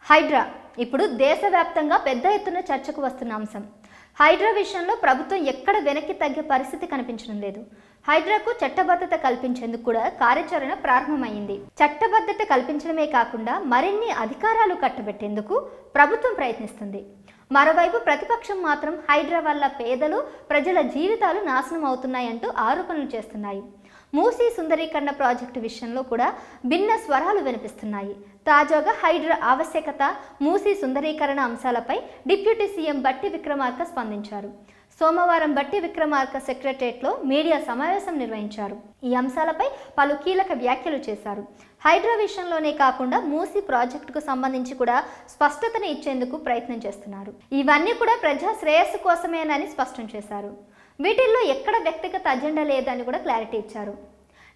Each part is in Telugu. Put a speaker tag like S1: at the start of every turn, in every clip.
S1: హైడ్రా ఇప్పుడు దేశవ్యాప్తంగా పెద్ద ఎత్తున చర్చకు వస్తున్న అంశం. హైడ్రా విషయంలో ప్రభుత్వం ఎక్కడ వెనక్కి తగ్గే పరిస్థితి కనిపించడం లేదు. హైడ్రాకు చట్టబద్ధత కల్పించేందుకు కూడా కార్యాచరణ ప్రారంభమైంది. చట్టబద్ధత కల్పించడమే కాకుండా మరిన్ని అధికారాలు కట్టబెట్టేందుకు ప్రభుత్వం ప్రయత్నిస్తుంది. మరోవైపు ప్రతిపక్షం మాత్రం హైడ్రా వల్ల పేదలు, ప్రజల జీవితాలు నాశనం అవుతున్నాయంటూ ఆరోపణలు చేస్తున్నాయి. మూసీ సుందరీకరణ ప్రాజెక్టు విషయంలో కూడా భిన్న స్వరాలు వినిపిస్తున్నాయి. తాజాగా హైడ్రా ఆవశ్యకత, మూసీ సుందరీకరణ అంశాలపై డిప్యూటీ సీఎం బట్టి విక్రమార్క స్పందించారు. సోమవారం బట్టి విక్రమార్క సెక్రటరియట్లో మీడియా సమావేశం నిర్వహించారు. ఈ అంశాలపై పలు కీలక వ్యాఖ్యలు చేశారు. హైడ్రా విషయంలోనే కాకుండా మూసీ ప్రాజెక్టుకు సంబంధించి కూడా స్పష్టతను ఇచ్చేందుకు ప్రయత్నం చేస్తున్నారు. ఇవన్నీ కూడా ప్రజా శ్రేయస్సు కోసమేనని స్పష్టం చేశారు. వీటిల్లో ఎక్కడ వ్యక్తిగత అజెండా లేదని కూడా క్లారిటీ ఇచ్చారు.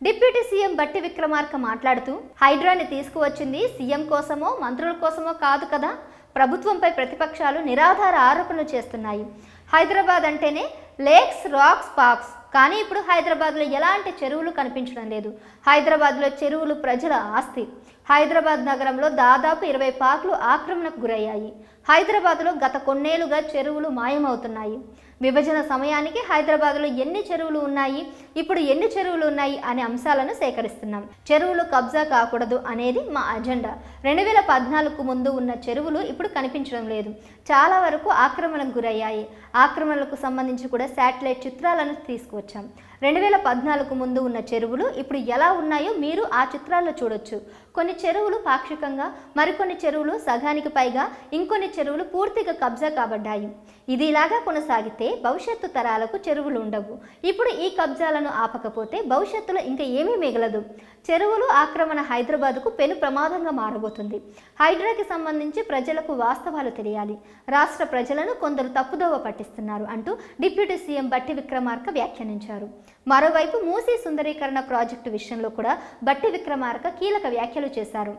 S1: డిప్యూటీ సీఎం బట్టి విక్రమార్క మాట్లాడుతూ, హైడ్రాని తీసుకువచ్చింది సీఎం కోసమో మంత్రుల కోసమో కాదు కదా, ప్రభుత్వంపై ప్రతిపక్షాలు నిరాధార ఆరోపణలు చేస్తున్నాయి. హైదరాబాద్ అంటేనే లేక్స్, రాక్స్, పార్క్స్, కానీ ఇప్పుడు హైదరాబాద్లో ఎలాంటి చెరువులు కనిపించడం లేదు. హైదరాబాద్లో చెరువులు ప్రజల ఆస్తి. హైదరాబాద్ నగరంలో దాదాపు 20 పార్కులు ఆక్రమణకు గురయ్యాయి. హైదరాబాద్లో గత కొన్నేళ్లుగా చెరువులు మాయమవుతున్నాయి. విభజన సమయానికి హైదరాబాద్లో ఎన్ని చెరువులు ఉన్నాయి, ఇప్పుడు ఎన్ని చెరువులు ఉన్నాయి అనే అంశాలను సేకరిస్తున్నాం. చెరువులు కబ్జా కాకూడదు అనేది మా అజెండా. 2014కు ముందు ఉన్న చెరువులు ఇప్పుడు కనిపించడం లేదు. చాలా వరకు ఆక్రమణకు గురయ్యాయి. ఆక్రమణలకు సంబంధించి కూడా శాటిలైట్ చిత్రాలను తీసుకువచ్చాం. 2014కు ముందు ఉన్న చెరువులు ఇప్పుడు ఎలా ఉన్నాయో మీరు ఆ చిత్రాల్లో చూడొచ్చు. కొన్ని చెరువులు పాక్షికంగా, మరికొన్ని చెరువులు సగానికి పైగా, ఇంకొన్ని చెరువులు పూర్తిగా కబ్జా కాబడ్డాయి. ఇది ఇలాగా కొనసాగితే భవిష్యత్తు తరాలకు చెరువులు ఉండవు. ఇప్పుడు ఈ కబ్జాలను ఆపకపోతే భవిష్యత్తులో ఇంకా ఏమీ మిగలదు. చెరువులు ఆక్రమణ హైదరాబాద్కు పెను ప్రమాదంగా మారబోతుంది. హైడ్రాకి సంబంధించి ప్రజలకు వాస్తవాలు తెలియాలి. రాష్ట్ర ప్రజలను కొందరు తప్పుదోవ పట్టిస్తున్నారు అంటూ డిప్యూటీ సీఎం బట్టి విక్రమార్క వ్యాఖ్యానించారు. మరోవైపు మూసీ సుందరీకరణ ప్రాజెక్టు విషయంలో కూడా బట్టి విక్రమార్క కీలక వ్యాఖ్యలు చేశారు.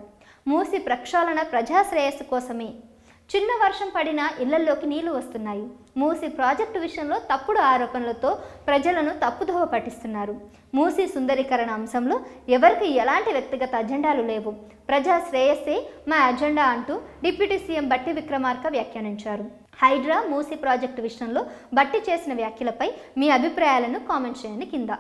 S1: మూసీ ప్రక్షాళన ప్రజాశ్రేయస్సు కోసమే. చిన్న వర్షం పడినా ఇళ్లలోకి నీళ్లు వస్తున్నాయి. మూసీ ప్రాజెక్టు విషయంలో తప్పుడు ఆరోపణలతో ప్రజలను తప్పుదోవ పట్టిస్తున్నారు. మూసీ సుందరీకరణ అంశంలో ఎవరికి ఎలాంటి వ్యక్తిగత అజెండాలు లేవు. ప్రజా శ్రేయస్సే మా అజెండా అంటూ డిప్యూటీ సీఎం బట్టి విక్రమార్క వ్యాఖ్యానించారు. హైడ్రా, మూసీ ప్రాజెక్టు విషయంలో బట్టి చేసిన వ్యాఖ్యలపై మీ అభిప్రాయాలను కామెంట్ చేయండి కింద.